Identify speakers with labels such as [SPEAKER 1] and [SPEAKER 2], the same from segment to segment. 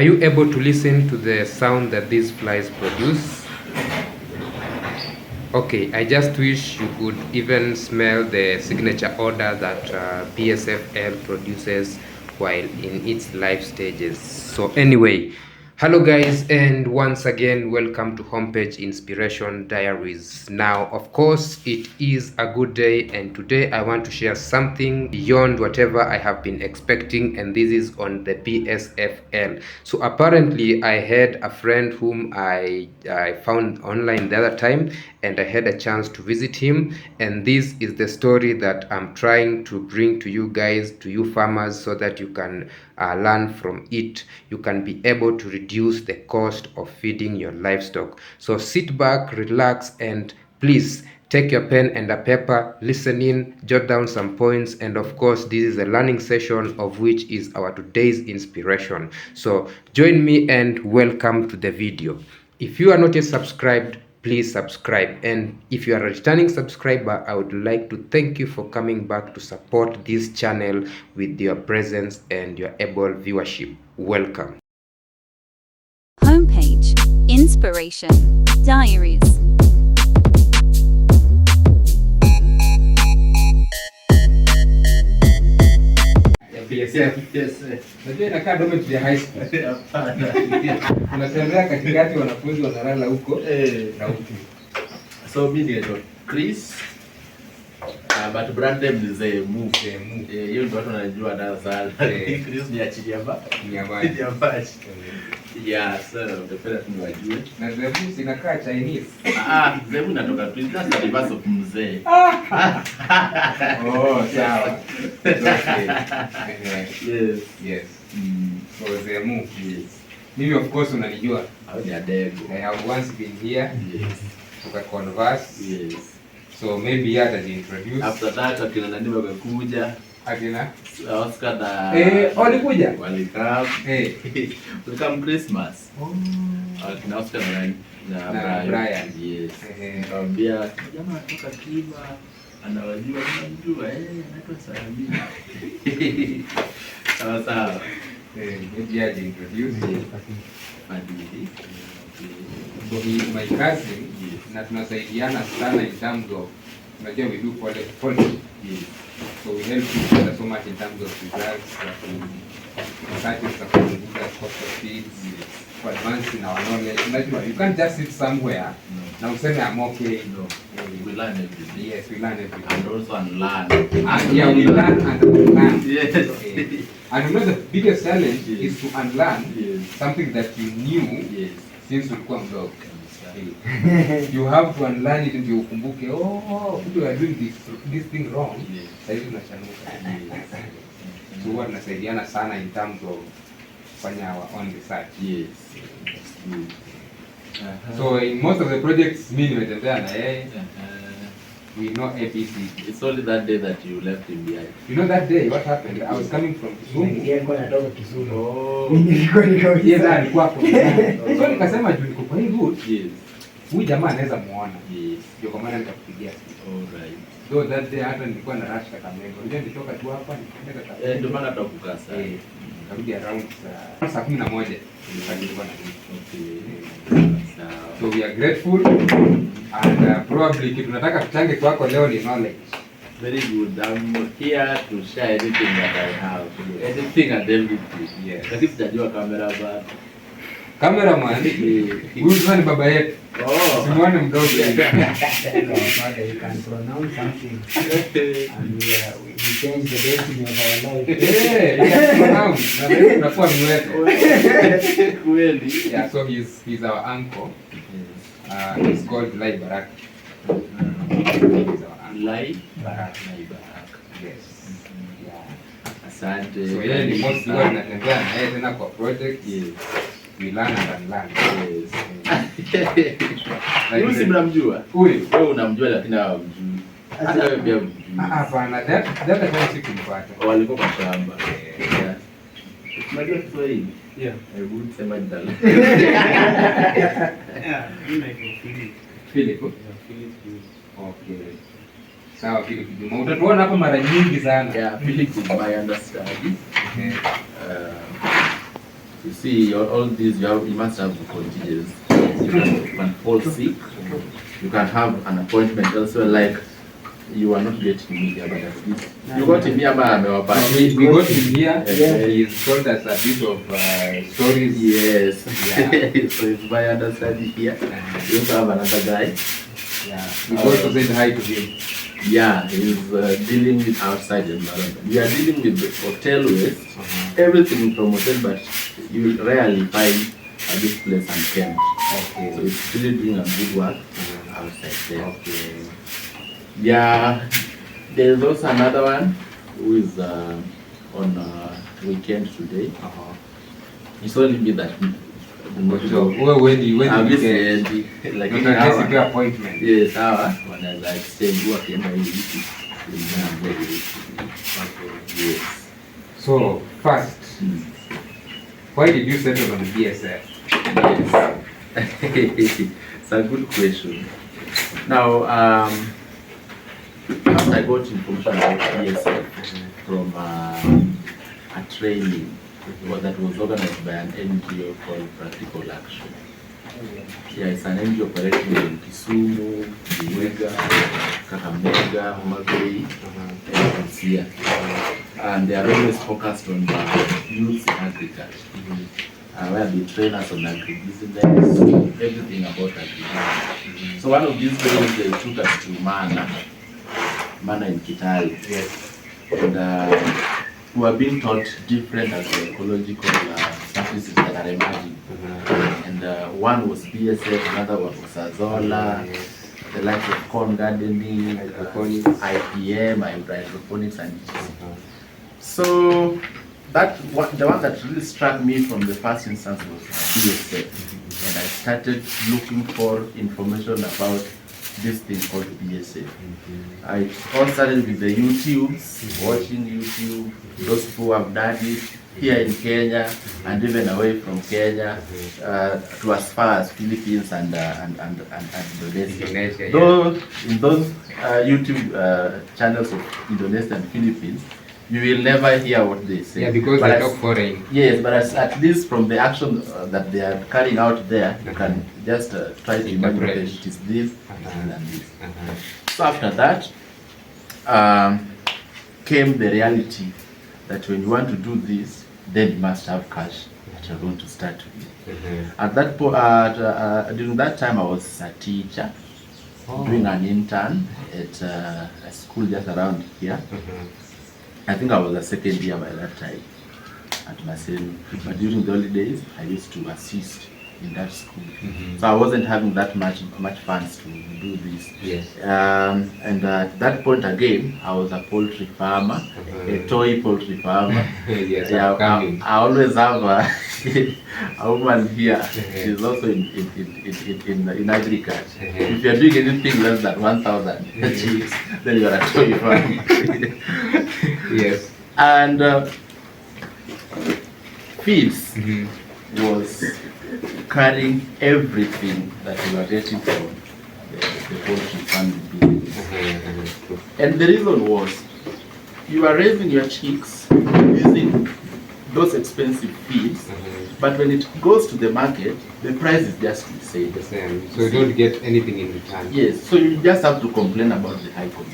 [SPEAKER 1] Are you able to listen to the sound that these flies produce? Okay, I just wish you could even smell the signature odor that BSFL produces while in its life stages. So anyway, hello guys, and once again welcome to Homepage Inspiration Diaries. Now of course it is a good day, and today I want to share something beyond whatever I have been expecting, and this is on the BSFL. So apparently I had a friend whom I found online the other time, and I had a chance to visit him, and this is the story that I'm trying to bring to you guys, to you farmers, so that you can learn from it. You can be able to reduce the cost of feeding your livestock. So sit back, relax, and please take your pen and a paper, listen in, jot down some points, and of course this is a learning session of which is our today's inspiration. So join me and welcome to the video. If you are not yet subscribed, please subscribe, and if you are a returning subscriber, I would like to thank you for coming back to support this channel with your presence and your able viewership. Welcome.
[SPEAKER 2] Homepage Inspiration Diaries.
[SPEAKER 1] Najua inakaa dormitory ya high school. Unatembea katikati, wanafunzi wanalala huko na huko.
[SPEAKER 3] So mimi ndio Chris, but brand name is Move. Hiyo ndio watu wanajua darasa. Chris ni achilia hapa.
[SPEAKER 1] Ni hapa.
[SPEAKER 3] Yeah, so the ni wajue.
[SPEAKER 1] Na Zebu inakaa Chinese.
[SPEAKER 3] Zebu inatoka tu, that's the reverse of mzee.
[SPEAKER 1] Oh, sawa. Okay. Yes. So Zemu.
[SPEAKER 3] Yes.
[SPEAKER 1] Mimi of course unanijua.
[SPEAKER 3] Au ni adego.
[SPEAKER 1] I have once been here.
[SPEAKER 3] Yes.
[SPEAKER 1] Tuka converse.
[SPEAKER 3] Yes.
[SPEAKER 1] So maybe he had to introduce.
[SPEAKER 3] After that akina nani wamekuja.
[SPEAKER 1] Akina
[SPEAKER 3] Oscar da.
[SPEAKER 1] Walikuja.
[SPEAKER 3] Welcome. Welcome Christmas. Akina Oscar na Brian. Yes. Nikamwambia jamaa kutoka Kiba anawajua anaitwa Salamia. Sawa.
[SPEAKER 1] Maybe he had to introduce.
[SPEAKER 3] Madidi.
[SPEAKER 1] So he is my cousin. Na tunasaidiana sana in terms of, unajua we do quality. So we help each other so much in terms of results, researches za kupunguza cost of feeds, for advancing our knowledge. Unajua, you can't just sit somewhere na useme I'm okay.
[SPEAKER 3] No. We learn everything.
[SPEAKER 1] Yes, we learn everything.
[SPEAKER 3] And also unlearn.
[SPEAKER 1] Yeah, we learn and unlearn.
[SPEAKER 3] Yes.
[SPEAKER 1] Okay. And you know the biggest challenge is to unlearn something that you knew since ulikuwa mdogo. You have to unlearn it ndio ukumbuke, people are doing this thing wrong. Sasa tunachanuka. So huwa tunasaidiana sana in terms of kufanya our own research.
[SPEAKER 3] Yes.
[SPEAKER 1] So in most of the projects mimi nimetembea na yeye. We know ABC.
[SPEAKER 3] It's only that day that you left him behind.
[SPEAKER 1] You know that day what happened? I was coming from Kisumu.
[SPEAKER 4] Nilikuwa natoka Kisumu.
[SPEAKER 1] Yes, alikuwa hapo. So nikasema juu niko kwa hii route.
[SPEAKER 3] Yes.
[SPEAKER 1] Huyu jamaa anaweza muona.
[SPEAKER 3] Yes.
[SPEAKER 1] Ndio kwa maana nikakupigia simu.
[SPEAKER 3] Alright.
[SPEAKER 1] So that day hata nilikuwa na rush Kakamega. Unajua nilitoka tu hapa nikaenda Kakamega.
[SPEAKER 3] Ndio maana tutakukaa sana.
[SPEAKER 1] Karudi around saa 11 nilikuwa na nini.
[SPEAKER 3] Okay.
[SPEAKER 1] So we are grateful, and probably kitu nataka tuchange kwako leo ni knowledge.
[SPEAKER 3] Very good. I'm here to share anything that I have. Anything and everything.
[SPEAKER 1] Yes.
[SPEAKER 3] Lakini sijajua kamera but
[SPEAKER 1] Cameraman, huyu ni baba yetu. Simuone mdogo.
[SPEAKER 4] Father, you can pronounce something. And we change the destiny of our life.
[SPEAKER 1] Yes, pronounce. Na leo tunakuwa mwetu.
[SPEAKER 3] Kweli.
[SPEAKER 1] Yeah, so he's our uncle. He's called Lai Barak.
[SPEAKER 3] Lai
[SPEAKER 1] Barak. Yes. Yeah.
[SPEAKER 3] Asante.
[SPEAKER 1] So yeye ni most huwa tunatembea na yeye tena kwa project.
[SPEAKER 3] Yes.
[SPEAKER 1] We learn and unlearn.
[SPEAKER 3] Yes. Huyu si mnamjua?
[SPEAKER 1] Huyu.
[SPEAKER 3] Wewe unamjua lakini hawamjui. Hata wewe pia hujui.
[SPEAKER 1] Hapana, that time sikumpata.
[SPEAKER 3] Walikuwa kwa shamba. Yeah. Unajua Kiswahili?
[SPEAKER 4] Yeah.
[SPEAKER 3] Hebu sema jina.
[SPEAKER 4] Yeah, mimi naitwa Philip.
[SPEAKER 1] Philip. Okay. Sawa Philip. Utatuona hapa mara nyingi sana.
[SPEAKER 3] Yeah, Philip is my understudy. You see, all these you must have contingencies. You can fall sick. You can have an appointment also, like you are not getting media, but at least you got in here,
[SPEAKER 1] we got him here.
[SPEAKER 3] Yeah.
[SPEAKER 1] He's told us a bit of stories.
[SPEAKER 3] Yes.
[SPEAKER 1] Yeah.
[SPEAKER 3] So it's my understanding here. You also have another guy.
[SPEAKER 1] Yeah. We also said hi to him.
[SPEAKER 3] Yeah, he's dealing with outside environment. We are dealing with the hotel waste, everything from hotel, but you rarely find a big place unkempt.
[SPEAKER 1] Okay.
[SPEAKER 3] So it's really doing a good work outside there.
[SPEAKER 1] Okay.
[SPEAKER 3] Yeah, there's also another one who is on weekend today. It's only me that
[SPEAKER 1] So when you
[SPEAKER 3] get like
[SPEAKER 1] an appointment.
[SPEAKER 3] yes, when I like saying work in my yes.
[SPEAKER 1] So first, why did you settle on BSF?
[SPEAKER 3] Yes. It's a good question. Now, after I got information about BSF from a training that was organized by an NGO called Practical Action. Yeah, it's an NGO operating in Kisumu, Vihiga, Kakamega, Homa Bay, and Busia. And they are always focused on youth in agriculture, where they train us on agribusiness, everything about agribusiness. So one of these days they took us to Mana in Kitale.
[SPEAKER 1] Yes.
[SPEAKER 3] And we are being taught different agroecological practices that are emerging. And one was BSF, another one was Azola, the likes of corn gardening, IPM, hydroponics, and so that the one that really struck me from the first instance was BSF, and I started looking for information about this thing called BSF. I all started with the YouTubes, watching YouTube, those who have done it here in Kenya and even away from Kenya, to as far as Philippines and Indonesia. Though in those YouTube channels of Indonesia and Philippines, you will never hear what they say.
[SPEAKER 1] Yeah, because they talk foreign.
[SPEAKER 3] Yes, but at least from the action that they are carrying out there, you can just try to imagine that it is this and this. So after that came the reality that when you want to do this, then you must have cash that you're going to start with. At that point, during that time, I was a teacher, doing an intern at a school just around here. I think I was a second year by that time at Masenu. But during the holidays, I used to assist in that school. So I wasn't having that much funds to do this.
[SPEAKER 1] Yes.
[SPEAKER 3] And at that point again, I was a poultry farmer, a toy poultry farmer.
[SPEAKER 1] Yes,
[SPEAKER 3] Yeah, I always have a woman here. She's also in agriculture. If you're doing anything less than 1,000 chicks, then you're a toy farmer.
[SPEAKER 1] Yes.
[SPEAKER 3] And feeds was carrying everything that we were getting from the poultry farming business. And the reason was, you are raising your chicks using those expensive feeds, but when it goes to the market, the price is just the same.
[SPEAKER 1] So you don't get anything in return.
[SPEAKER 3] Yes, so you just have to complain about the high cost.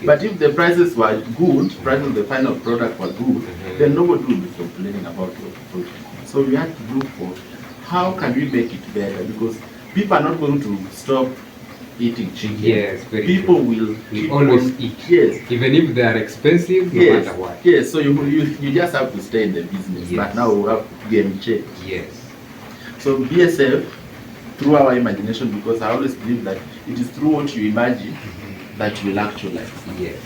[SPEAKER 3] But if the prices were good, prices of the final product were good, then nobody would be complaining about the product. So we had to look for how can we make it better, because people are not going to stop eating chicken.
[SPEAKER 1] Yes,
[SPEAKER 3] people will
[SPEAKER 1] always eat.
[SPEAKER 3] Yes,
[SPEAKER 1] even if they are expensive, no
[SPEAKER 3] yes,
[SPEAKER 1] matter what.
[SPEAKER 3] Yes, so you just have to stay in the business.
[SPEAKER 1] Yes.
[SPEAKER 3] But now we have game change.
[SPEAKER 1] Yes.
[SPEAKER 3] So BSF, through our imagination, because I always believe that it is through what you imagine that you will actualize.
[SPEAKER 1] Yes.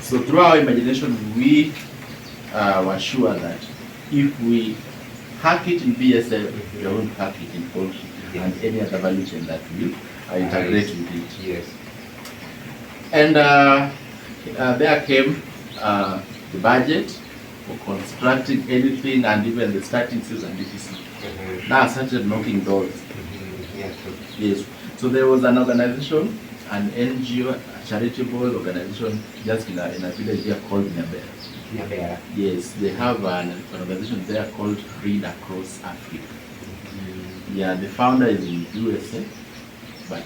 [SPEAKER 3] So through our imagination, we were sure that if we hack it in BSF, we are going to hack it in poultry and any other value chain that will integrate with it.
[SPEAKER 1] Yes.
[SPEAKER 3] And there came the budget for constructing anything and even the starting season etc. Now I started knocking doors. Yes. So there was an organization, an NGO, a charitable organization just in a village here called Nebel.
[SPEAKER 1] Nyabera.
[SPEAKER 3] Yes, they have an organization there called Read Across Africa. Yeah, the founder is in USA, but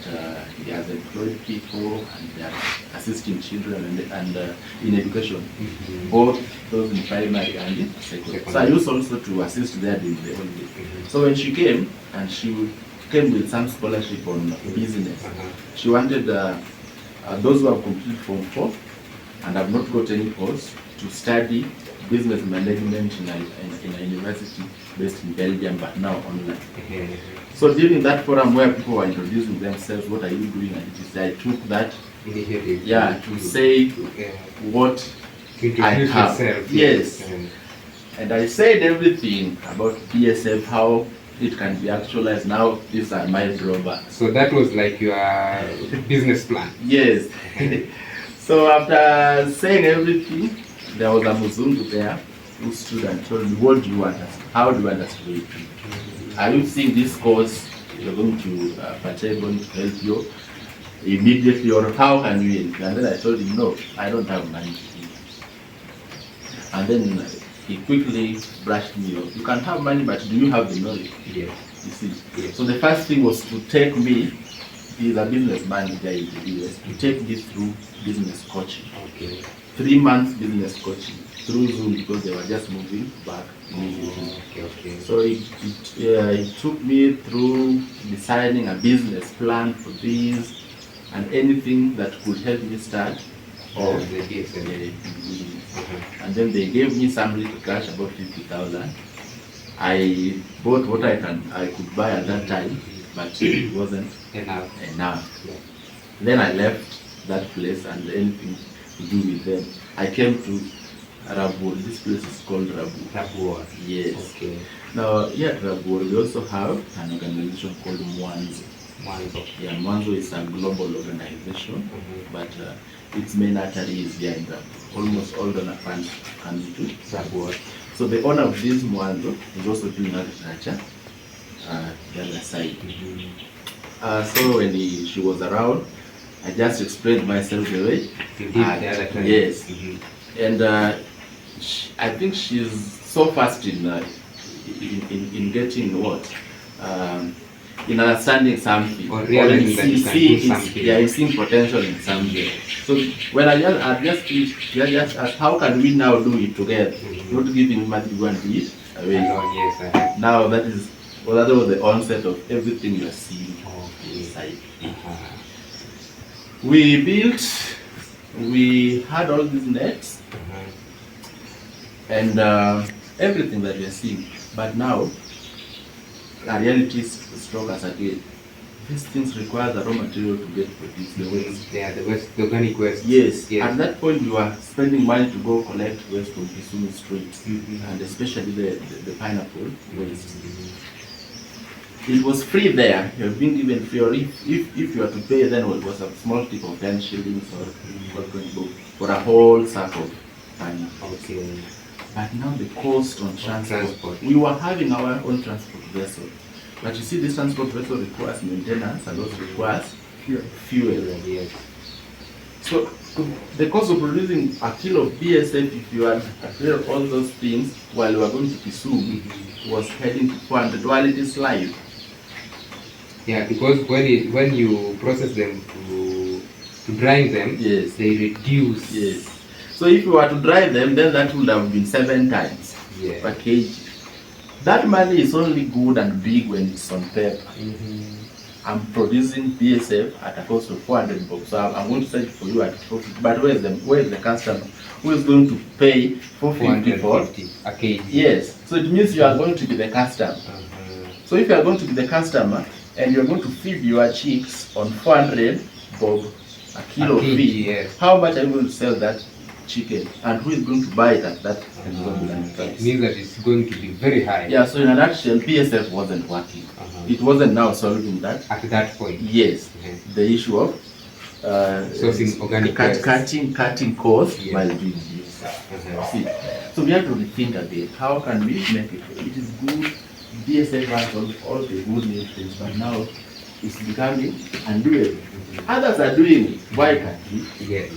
[SPEAKER 3] he has employed people and they are assisting children and in education, both those in primary and in secondary. So I used also to assist there during the holiday. So when she came, and she came with some scholarship on business, she wanted those who have completed Form 4 and have not got any course to study business management in a university based in Belgium, but now online. So during that forum where people were introducing themselves, what are you doing? And it is, I took that
[SPEAKER 1] initiative.
[SPEAKER 3] Yeah, to say what I have.
[SPEAKER 1] Yourself,
[SPEAKER 3] yes. And I said everything about BSF, how it can be actualized. Now these are my drawbacks.
[SPEAKER 1] So that was like your business plan.
[SPEAKER 3] Yes. So after saying everything, there was a Muzungu there who stood and told me, what do you want us? How do you want us to do it? Are you seeing this course you're going to partake going to help you immediately, or how can we? And then I told him, no, I don't have money to do it. And then he quickly brushed me off. You can have money, but do you have the knowledge?
[SPEAKER 1] Yes.
[SPEAKER 3] You see.
[SPEAKER 1] Yes.
[SPEAKER 3] So the first thing was to take me, he's a business manager in the US, to take me through business coaching.
[SPEAKER 1] Okay.
[SPEAKER 3] 3 months business coaching through Zoom, because they were just moving back immediately.
[SPEAKER 1] Okay.
[SPEAKER 3] So it took me through designing a business plan for this and anything that could help me start off.
[SPEAKER 1] The BSFL.
[SPEAKER 3] And then they gave me some little cash, about 50,000. I bought what I could buy at that time, but it wasn't enough.
[SPEAKER 1] Yeah.
[SPEAKER 3] Then I left that place and anything to do with them. I came to Rabur. This place is called Rabur.
[SPEAKER 1] Rabur.
[SPEAKER 3] Yes.
[SPEAKER 1] Okay.
[SPEAKER 3] Now here at Rabur, we also have an organization called Mwanzo.
[SPEAKER 1] Mwanzo.
[SPEAKER 3] Yeah, Mwanzo is a global organization, but its main artery is here in Rabur. Almost all donor funds come to Rabur. So the owner of this Mwanzo is also doing agriculture, the other side. So when she was around, I just explained myself the way.
[SPEAKER 1] You did the other time.
[SPEAKER 3] Yes. And I think she's so fast in getting what? In understanding something.
[SPEAKER 1] Or realizing that you can do something.
[SPEAKER 3] Yeah, in seeing potential in something. So when I just asked, how can we now do it together? Not giving money to go and do it away.
[SPEAKER 1] Yes,
[SPEAKER 3] now that was the onset of everything you are seeing inside. We built, we had all these nets and everything that we are seeing. But now, the reality struck us again. These things require the raw material to get produced, the waste.
[SPEAKER 1] Yeah, the organic waste.
[SPEAKER 3] Yes. At that point, you are spending money to go collect waste from Kisumu streets, and especially the pineapple waste. It was free there. You have been given free, or if you are to pay, then it was a small tip of 10 shillings or 20 bob for a whole sack of pineapple.
[SPEAKER 1] Okay.
[SPEAKER 3] But now the cost on transport. We were having our own transport vessel. But you see, this transport vessel requires maintenance and also requires fuel.
[SPEAKER 1] Yes.
[SPEAKER 3] So the cost of producing a kilo of BSF, if you had cleared all those things while we were going to Kisumu, was heading to 400 while it is live.
[SPEAKER 1] Yeah, because when you process them to grind them,
[SPEAKER 3] yes,
[SPEAKER 1] they reduce.
[SPEAKER 3] Yes. So if you were to dry them, then that would have been 7 times per kg. That money is only good and big when it's on paper. I'm producing BSF at a cost of 400 bucks. So I'm going to sell it for you at profit. But where is the customer? Who is going to pay 450 for
[SPEAKER 1] a kg?
[SPEAKER 3] Yes. So it means you are going to be the customer. So if you are going to be the customer and you are going to feed your chicks on 400 bob a kilo feed,
[SPEAKER 1] yes,
[SPEAKER 3] how much are you going to sell that chicken, and who is going to buy it at that
[SPEAKER 1] price? It means that it's going to be very high.
[SPEAKER 3] Yeah, so in a nutshell, BSF wasn't working. It wasn't now solving that.
[SPEAKER 1] At that point.
[SPEAKER 3] Yes. The issue of
[SPEAKER 1] sourcing organic
[SPEAKER 3] cutting costs while doing this. See, so we have to rethink again. How can we make it? It is good. BSF has all the good nutrients, but now it's becoming undoable. Others are doing it. Why can't we?
[SPEAKER 1] Yes.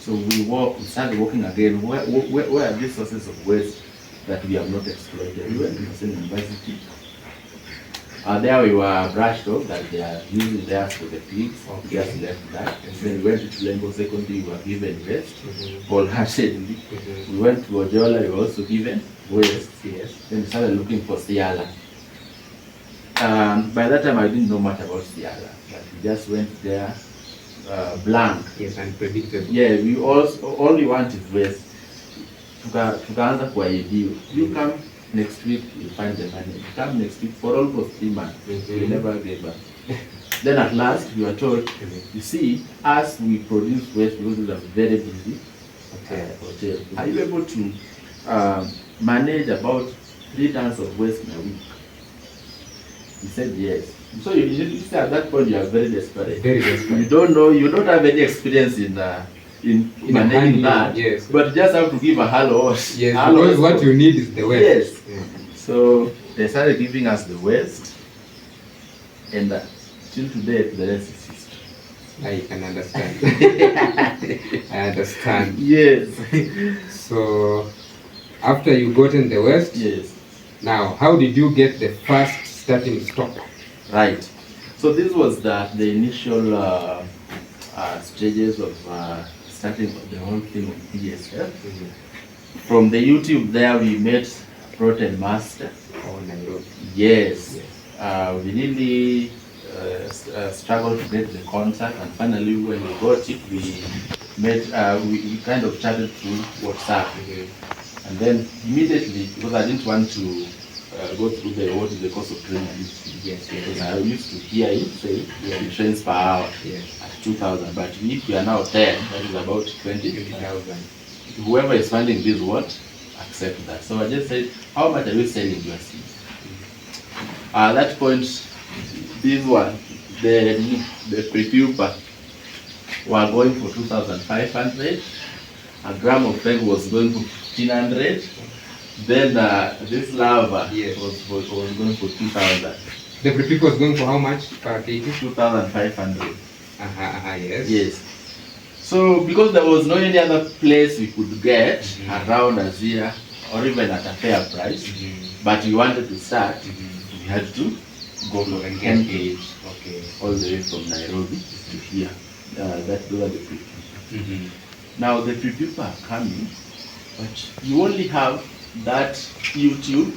[SPEAKER 3] So we started walking again. Where are these sources of waste that we have not exploited? We went to the same university. There we were brushed off that they are using theirs for the pigs.
[SPEAKER 1] Okay.
[SPEAKER 3] Just left that. And then we went to Tulengo Secondary, we were given waste. Wholeheartedly. We went to Ojola, we were also given waste.
[SPEAKER 1] Yes.
[SPEAKER 3] Then we started looking for Siala. By that time I didn't know much about Siala, but we just went there blank.
[SPEAKER 1] Yes, unpredictable.
[SPEAKER 3] Yeah, we all we want is waste. Tukaanza kuahidiwa. You come next week, you find the money. You come next week for almost 3 months. We never gave back. Then at last we were told, you see, as we produce waste, because we are very busy hotel, are you able to manage about 3 tons of waste in a week? He said yes. So you see at that point you are very desperate.
[SPEAKER 1] Very desperate.
[SPEAKER 3] You don't know, you don't have any experience in managing that.
[SPEAKER 1] Yes.
[SPEAKER 3] But you just have to give a hello.
[SPEAKER 1] Yes, because what you need is the waste.
[SPEAKER 3] Yes.
[SPEAKER 1] Yeah.
[SPEAKER 3] So they started giving us the waste, and till today the rest is history.
[SPEAKER 1] I can understand. I understand.
[SPEAKER 3] Yes.
[SPEAKER 1] So, after you gotten the waste,
[SPEAKER 3] Yes.
[SPEAKER 1] now how did you get the first starting stock?
[SPEAKER 3] Right. So this was the initial stages of starting the whole thing of BSF. From the YouTube there we met Protein Master.
[SPEAKER 1] Oh, Nairobi.
[SPEAKER 3] Yes. We really struggled to get the contact, and finally when we got it, we met. We kind of chatted through WhatsApp, and then immediately, because I didn't want to go through what is the cost of training.
[SPEAKER 1] Yes,
[SPEAKER 3] Because I used to hear it say the trains per hour at 2,000, but if we are now 10, that is about 20,000. Whoever is funding this won't accept that. So I just said, how much are you selling your seeds? At that point, this one, the pre-pupa were going for 2,500. A gram of egg was going for 1,500. Then this lava was going for 2,000.
[SPEAKER 1] The pre was going for how much per kg?
[SPEAKER 3] 2,500.
[SPEAKER 1] Yes.
[SPEAKER 3] Yes. So because there was no any other place we could get around us here, or even at a fair price, but we wanted to start, we had to go for an engage, all the way from Nairobi to here. Those are the pre-pupa. Now the pre-pupa are coming, but you only have that YouTube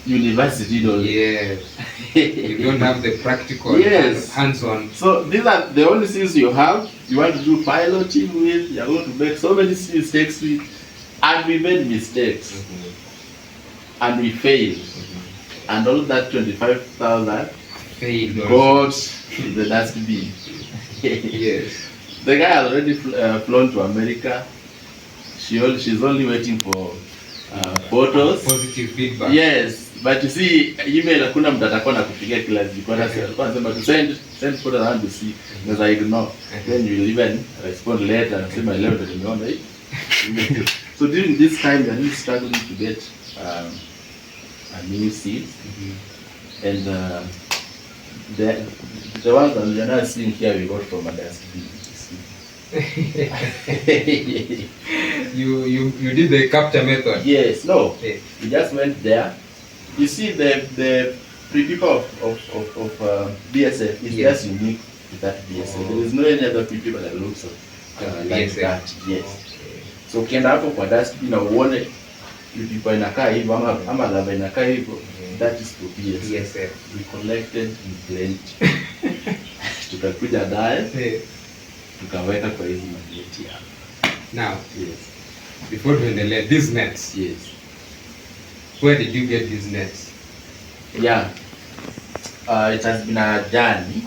[SPEAKER 3] university knowledge.
[SPEAKER 1] Yes. You don't have the practical hands-on.
[SPEAKER 3] So these are the only things you have. You want to do piloting with, you're going to make so many mistakes with, and we made mistakes. And we failed. And all that 25,000
[SPEAKER 1] failed
[SPEAKER 3] got to the dustbin.
[SPEAKER 1] Yes.
[SPEAKER 3] The guy has already flown to America. She's only waiting for photos.
[SPEAKER 1] Positive feedback.
[SPEAKER 3] Yes, but you see, email hakuna mtu atakuwa nakupigia kila siku. Alikuwa anasema to send photos, I want to see. Because I ignore. Then you will even respond later and say my leo ndio nimeona hii. So during this time we are really struggling to get a new seed. And the ones that we are now seeing here we got from a dustbin.
[SPEAKER 1] You did the capture method?
[SPEAKER 3] Yes, no. We just went there. You see the pre-pupa of BSF is just unique to that BSF. There is no any other pre-pupa that looks like that. Yes. So ukienda hapo kwa dustbin na uone pre-pupa inakaa hivyo ama lava inakaa hivyo, that is for BSF. We collected in plenty. Tukakuja naye tukaweka kwa hizi mageti hapa.
[SPEAKER 1] Now, before tuendelee, these nets.
[SPEAKER 3] Yes.
[SPEAKER 1] Where did you get these nets?
[SPEAKER 3] Yeah. It has been a journey,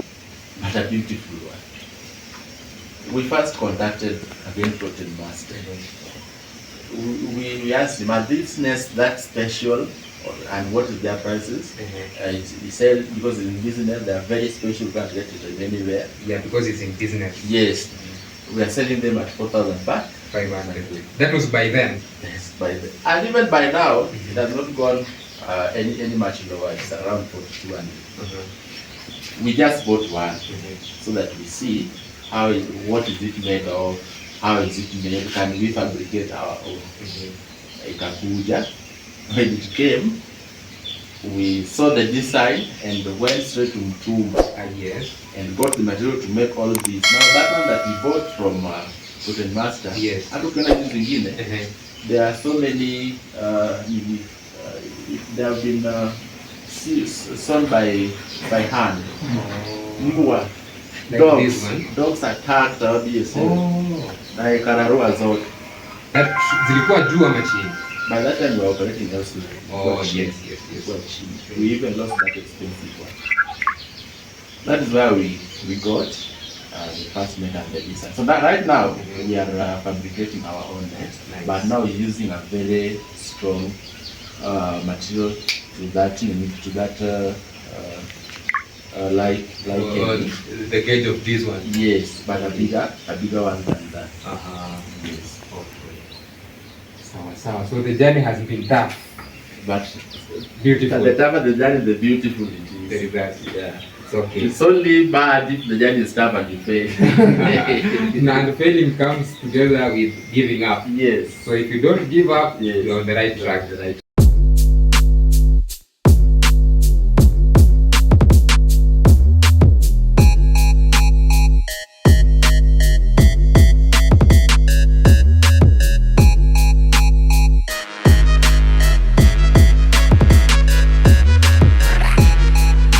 [SPEAKER 3] but a beautiful one. We first contacted again Protein Master. We asked him, are these nets that special? And what is their prices? He said, because in business they are very special, you can't get it anywhere.
[SPEAKER 1] Yeah, because it's in business.
[SPEAKER 3] Yes. We are selling them at 4,000 baht.
[SPEAKER 1] 500. That was by then?
[SPEAKER 3] Yes, by then. And even by now, it has not gone any much lower. It's around 4,200. We just bought one so that we see what is it made of, how is it made, can we fabricate our own? Ikakuja. When it came, we saw the design and went straight to Mtumba.
[SPEAKER 1] Yes.
[SPEAKER 3] And got the material to make all this. Now that one that we bought from Cotton Master,
[SPEAKER 1] yes,
[SPEAKER 3] there are so many, they have been sewn by hand. Mbwa.
[SPEAKER 1] Like
[SPEAKER 3] Dogs.
[SPEAKER 1] This one?
[SPEAKER 3] Dogs attacked our BSF. Na ikararua zote.
[SPEAKER 1] Zilikuwa juu ama chini?
[SPEAKER 3] By that time we were operating elsewhere.
[SPEAKER 1] Yes.
[SPEAKER 3] We even lost that expensive one. That is where we got the first method and the design. So that right now we are fabricating our own net, but now using a very strong material to that
[SPEAKER 1] the gauge of this one.
[SPEAKER 3] Yes, but a bigger one than that. Yes.
[SPEAKER 1] Okay. So the journey has been tough,
[SPEAKER 3] but
[SPEAKER 1] beautiful.
[SPEAKER 3] At the time of the journey, the beautiful it is.
[SPEAKER 1] The result,
[SPEAKER 3] yeah.
[SPEAKER 1] It's okay.
[SPEAKER 3] It's only bad if the journey is tough and you fail.
[SPEAKER 1] And failing comes together with giving up.
[SPEAKER 3] Yes.
[SPEAKER 1] So if you don't give up,
[SPEAKER 3] yes,
[SPEAKER 1] you're on the right track.